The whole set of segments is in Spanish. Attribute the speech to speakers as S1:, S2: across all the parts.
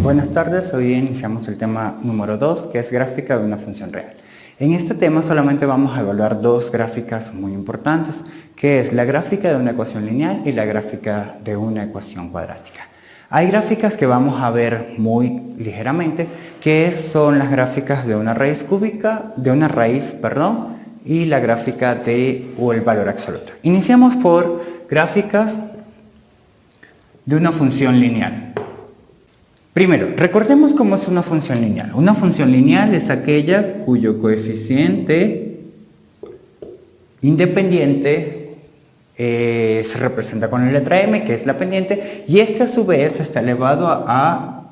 S1: Buenas tardes, hoy iniciamos el tema número 2, que es gráfica de una función real. En este tema solamente vamos a evaluar dos gráficas muy importantes, que es la gráfica de una ecuación lineal y la gráfica de una ecuación cuadrática. Hay gráficas que vamos a ver muy ligeramente, que son las gráficas de una raíz cúbica, y la gráfica de el valor absoluto. Iniciamos por gráficas de una función lineal. Primero, recordemos cómo es una función lineal. Una función lineal es aquella cuyo coeficiente independiente se representa con la letra m, que es la pendiente, y este a su vez está elevado a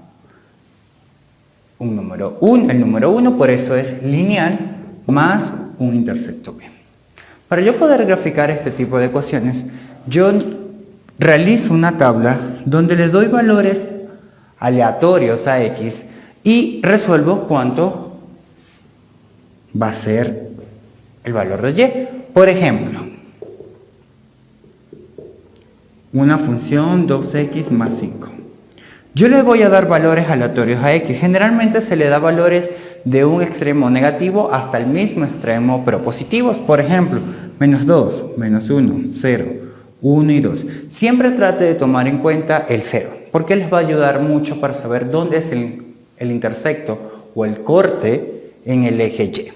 S1: un número 1, el número 1, por eso es lineal, más un intersecto b. Para yo poder graficar este tipo de ecuaciones, yo realizo una tabla donde le doy valores aleatorios a x y resuelvo cuánto va a ser el valor de y. Por ejemplo, una función 2x más 5. Yo le voy a dar valores aleatorios a x. Generalmente se le da valores de un extremo negativo hasta el mismo extremo pero positivos. Por ejemplo, menos 2, menos 1, 0, 1 y 2. Siempre trate de tomar en cuenta el 0. Porque les va a ayudar mucho para saber dónde es el intersecto o el corte en el eje Y.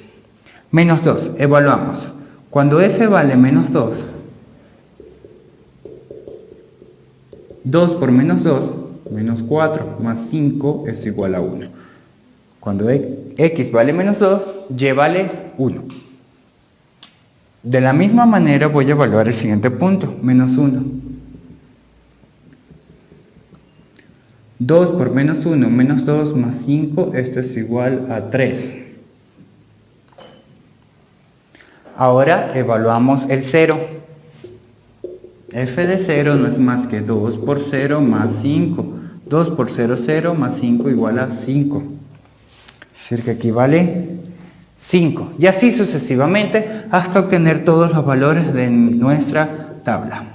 S1: Menos 2, evaluamos. Cuando f vale menos 2, 2 por menos 2, menos 4 más 5 es igual a 1. Cuando x vale menos 2, y vale 1. De la misma manera voy a evaluar el siguiente punto, menos 1. 2 por menos 1, menos 2 más 5, esto es igual a 3. Ahora evaluamos el 0. F de 0 no es más que 2 por 0 más 5. 2 por 0, 0 más 5 igual a 5. Es decir, que aquí vale 5. Y así sucesivamente hasta obtener todos los valores de nuestra tabla.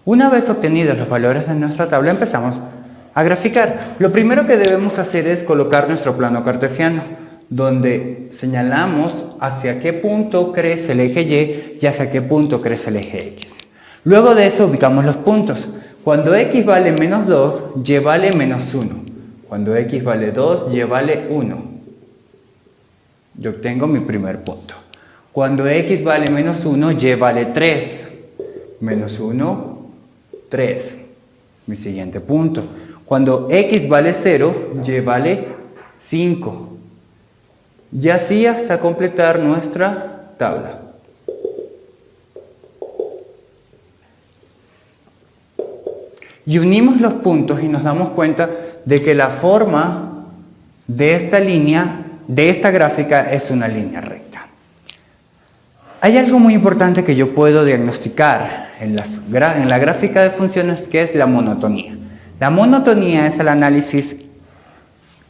S1: Una vez obtenidos los valores de nuestra tabla, empezamos a graficar. Lo primero que debemos hacer es colocar nuestro plano cartesiano, donde señalamos hacia qué punto crece el eje Y y hacia qué punto crece el eje X. Luego de eso ubicamos los puntos. Cuando X vale menos 2, Y vale menos 1. Cuando X vale 2, Y vale 1. Yo obtengo mi primer punto. Cuando X vale menos 1, Y vale 3. Menos 1, 3. Mi siguiente punto. Cuando x vale 0, y vale 5. Y así hasta completar nuestra tabla. Y unimos los puntos y nos damos cuenta de que la forma de esta línea, de esta gráfica, es una línea recta. Hay algo muy importante que yo puedo diagnosticar en la gráfica de funciones, que es la monotonía. La monotonía es el análisis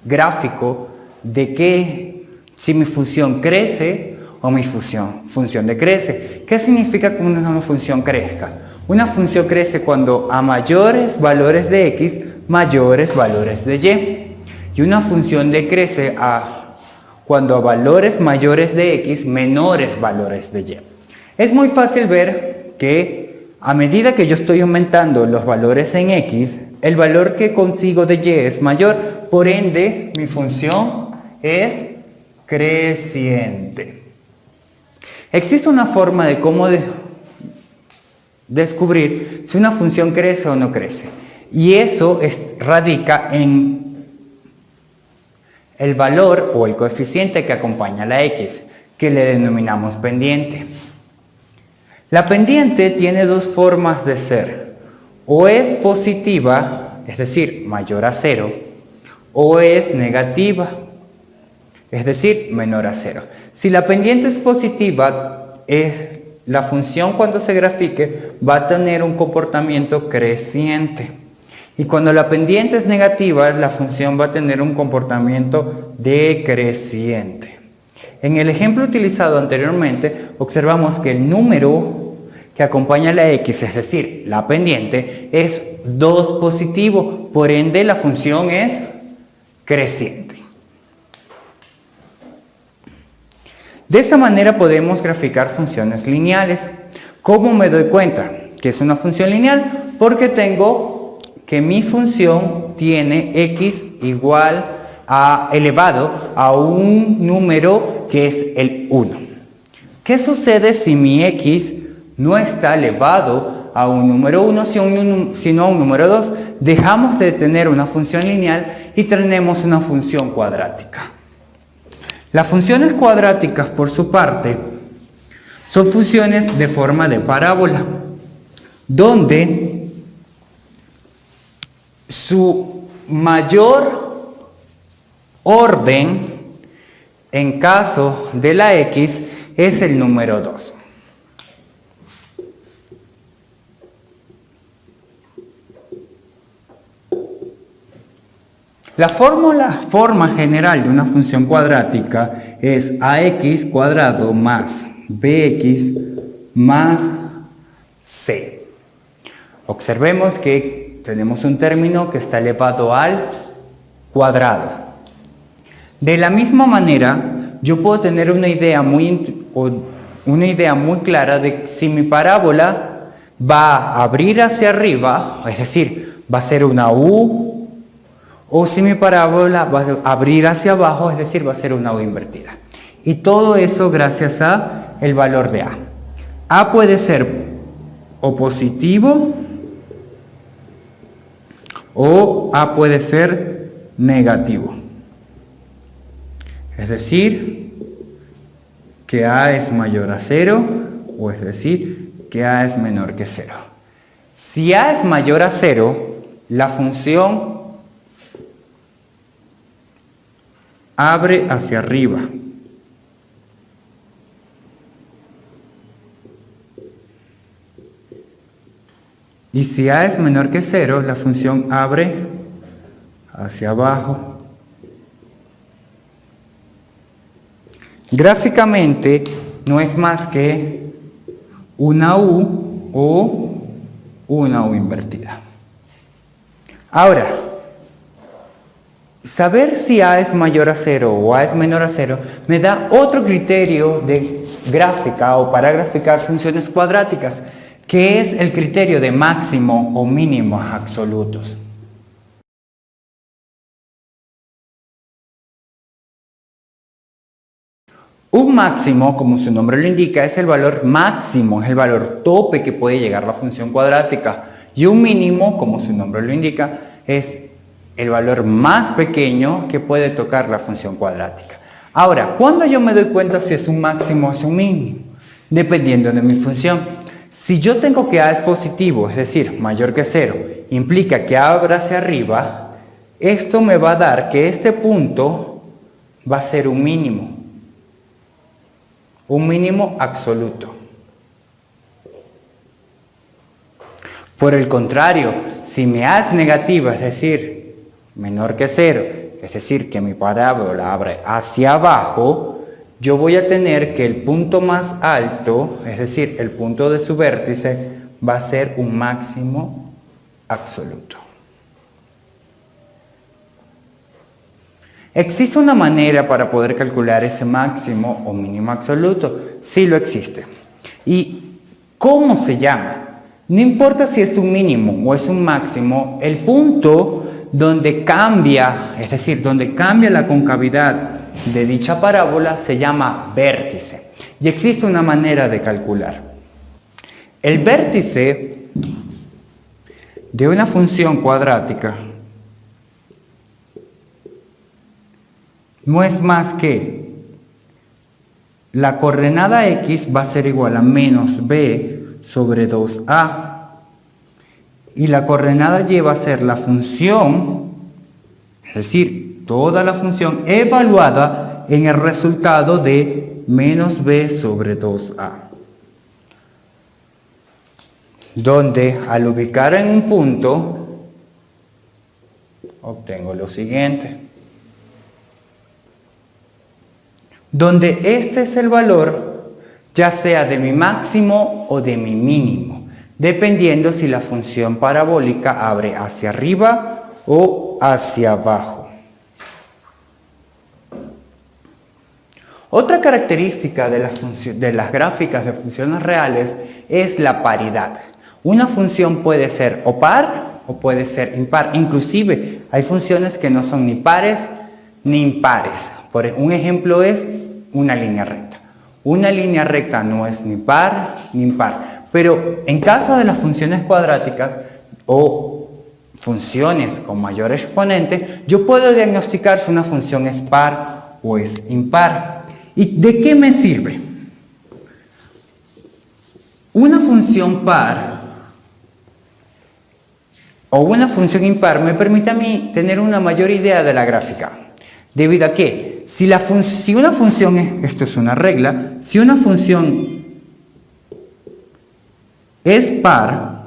S1: gráfico de que si mi función crece o mi función decrece. ¿Qué significa que una función crezca? Una función crece cuando a mayores valores de x, mayores valores de y. Y una función decrece cuando a valores mayores de x, menores valores de y. Es muy fácil ver que a medida que yo estoy aumentando los valores en x, el valor que consigo de y es mayor, por ende mi función es creciente. Existe una forma de cómo descubrir si una función crece o no crece, y eso radica en el valor o el coeficiente que acompaña a la x, que le denominamos pendiente. La pendiente tiene dos formas de ser. O es positiva, es decir, mayor a 0, o es negativa, es decir, menor a 0. Si la pendiente es positiva, la función cuando se grafique va a tener un comportamiento creciente. Y cuando la pendiente es negativa, la función va a tener un comportamiento decreciente. En el ejemplo utilizado anteriormente, observamos que el número que acompaña a la x, es decir, la pendiente, es 2 positivo, por ende la función es creciente. De esta manera podemos graficar funciones lineales. ¿Cómo me doy cuenta que es una función lineal? Porque tengo que mi función tiene x igual a elevado a un número que es el 1. ¿Qué sucede si mi x no está elevado a un número 1, sino a un número 2? Dejamos de tener una función lineal y tenemos una función cuadrática. Las funciones cuadráticas, por su parte, son funciones de forma de parábola, donde su mayor orden, en caso de la x, es el número 2. La forma general de una función cuadrática es ax cuadrado más bx más c. Observemos que tenemos un término que está elevado al cuadrado. De la misma manera, yo puedo tener una idea muy clara de si mi parábola va a abrir hacia arriba, es decir, va a ser una U, o si mi parábola va a abrir hacia abajo, es decir, va a ser una U invertida. Y todo eso gracias a el valor de A. A puede ser o positivo o A puede ser negativo. Es decir, que A es mayor a 0 o es decir, que A es menor que 0. Si A es mayor a 0, la función abre hacia arriba. Y si A es menor que 0, la función abre hacia abajo. Gráficamente no es más que una U o una U invertida. Ahora, saber si A es mayor a 0 o A es menor a 0 me da otro criterio de gráfica o para graficar funciones cuadráticas, que es el criterio de máximo o mínimo absolutos. Un máximo, como su nombre lo indica, es el valor máximo, es el valor tope que puede llegar la función cuadrática. Y un mínimo, como su nombre lo indica, es el valor más pequeño que puede tocar la función cuadrática. Ahora, ¿cuándo yo me doy cuenta si es un máximo o es un mínimo? Dependiendo de mi función. Si yo tengo que A es positivo, es decir, mayor que 0, implica que A abra hacia arriba, esto me va a dar que este punto va a ser un mínimo absoluto. Por el contrario, si mi A es negativa, es decir, menor que 0, es decir, que mi parábola abre hacia abajo, yo voy a tener que el punto más alto, es decir, el punto de su vértice, va a ser un máximo absoluto. ¿Existe una manera para poder calcular ese máximo o mínimo absoluto? Sí lo existe. ¿Y cómo se llama? No importa si es un mínimo o es un máximo, el punto donde cambia, es decir, donde cambia la concavidad de dicha parábola se llama vértice. Y existe una manera de calcular. El vértice de una función cuadrática no es más que la coordenada x va a ser igual a menos b sobre 2a y la coordenada y va a ser la función, es decir, toda la función evaluada en el resultado de menos b sobre 2a. Donde al ubicar en un punto, obtengo lo siguiente. donde este es el valor ya sea de mi máximo o de mi mínimo, dependiendo si la función parabólica abre hacia arriba o hacia abajo. Otra característica de las gráficas de funciones reales es la paridad. Una función puede ser o par o puede ser impar. Inclusive hay funciones que no son ni pares ni impares. Un ejemplo es una línea recta. Una línea recta no es ni par ni impar. Pero en caso de las funciones cuadráticas o funciones con mayor exponente, yo puedo diagnosticar si una función es par o es impar. ¿Y de qué me sirve? Una función par o una función impar me permite a mí tener una mayor idea de la gráfica. ¿Debido a qué? Si una función esto es una regla, si una función es par,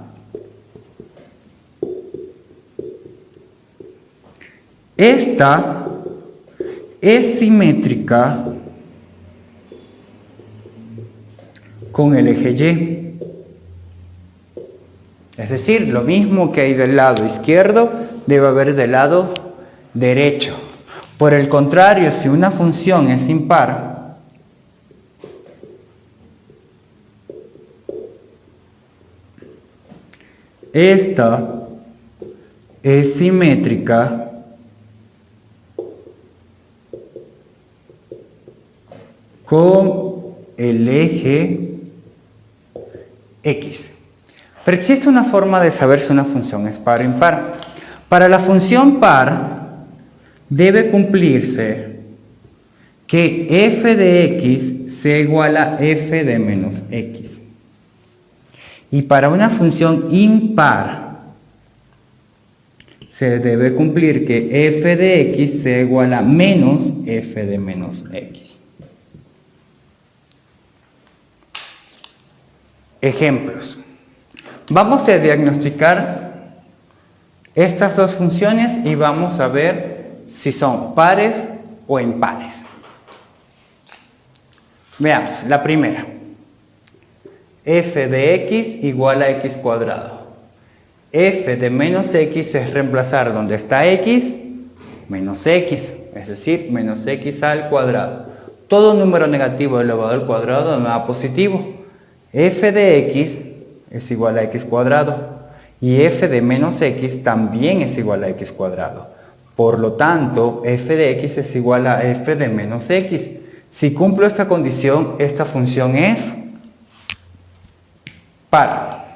S1: esta es simétrica con el eje Y. Es decir, lo mismo que hay del lado izquierdo, debe haber del lado derecho. Por el contrario, si una función es impar, esta es simétrica con el eje X. Pero existe una forma de saber si una función es par o impar. Para la función par debe cumplirse que f de x sea igual a f de menos x. Y para una función impar se debe cumplir que f de x sea igual a menos f de menos x. Ejemplos. Vamos a diagnosticar estas dos funciones y vamos a ver si son pares o impares. Veamos, la primera. F de x igual a x cuadrado. F de menos x es reemplazar donde está x, menos x, es decir, menos x al cuadrado. Todo número negativo elevado al cuadrado no da positivo. F de x es igual a x cuadrado y f de menos x también es igual a x cuadrado. Por lo tanto, f de x es igual a f de menos x. Si cumplo esta condición, esta función es par.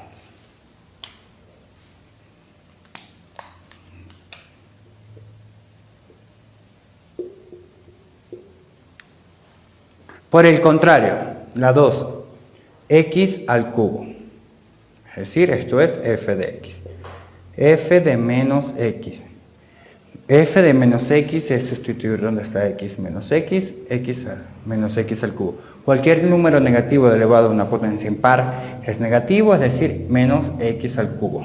S1: Por el contrario, la 2, x al cubo. Es decir, esto es f de x. F de menos x. F de menos x es sustituir donde está x menos x, menos x al cubo. Cualquier número negativo elevado a una potencia impar es negativo, es decir, menos x al cubo.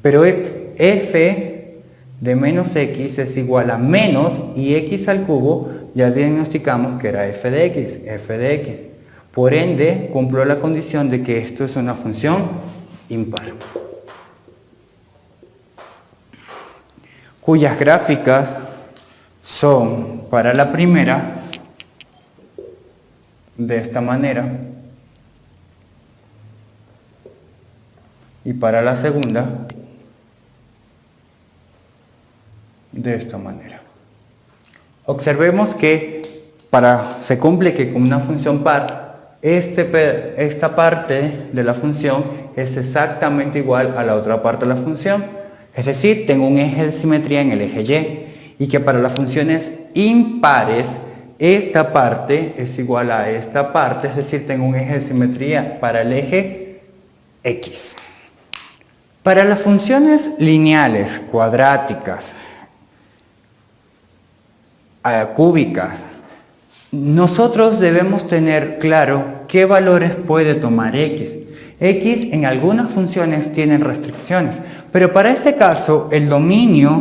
S1: Pero f de menos x es igual a menos y x al cubo ya diagnosticamos que era f de x. Por ende, cumplo la condición de que esto es una función impar, cuyas gráficas son para la primera de esta manera y para la segunda de esta manera. Observemos que se cumple que con una función par, esta parte de la función es exactamente igual a la otra parte de la función. Es decir, tengo un eje de simetría en el eje Y y que para las funciones impares esta parte es igual a esta parte, es decir, tengo un eje de simetría para el eje X. Para las funciones lineales, cuadráticas, cúbicas, nosotros debemos tener claro qué valores puede tomar X. X en algunas funciones tienen restricciones, pero para este caso el dominio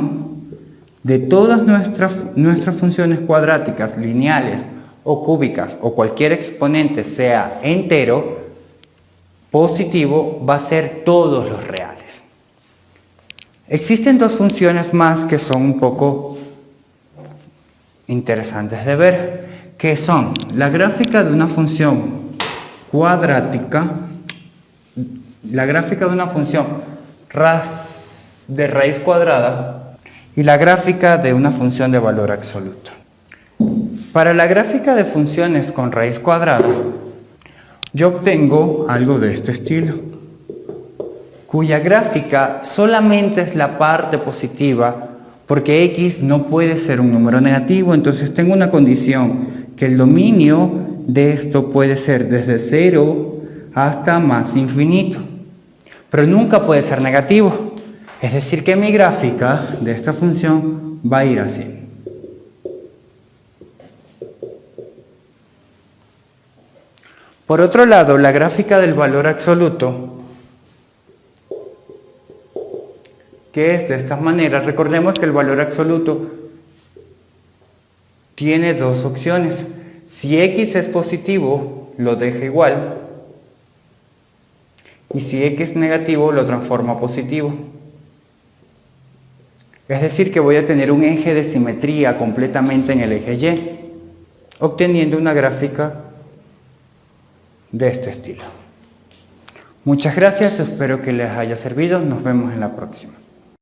S1: de todas nuestras funciones cuadráticas, lineales o cúbicas o cualquier exponente sea entero, positivo va a ser todos los reales. Existen dos funciones más que son un poco interesantes de ver, que son la gráfica de una función cuadrática, la gráfica de una función de raíz cuadrada y la gráfica de una función de valor absoluto. Para la gráfica de funciones con raíz cuadrada, yo obtengo algo de este estilo, cuya gráfica solamente es la parte positiva, porque x no puede ser un número negativo, entonces tengo una condición, que el dominio de esto puede ser desde 0 hasta más infinito, pero nunca puede ser negativo. Es decir, que mi gráfica de esta función va a ir así. Por otro lado, la gráfica del valor absoluto, que es de esta manera, recordemos que el valor absoluto tiene dos opciones. Si x es positivo, lo deja igual, y si x es negativo, lo transforma a positivo. Es decir, que voy a tener un eje de simetría completamente en el eje y, obteniendo una gráfica de este estilo. Muchas gracias, espero que les haya servido, nos vemos en la próxima.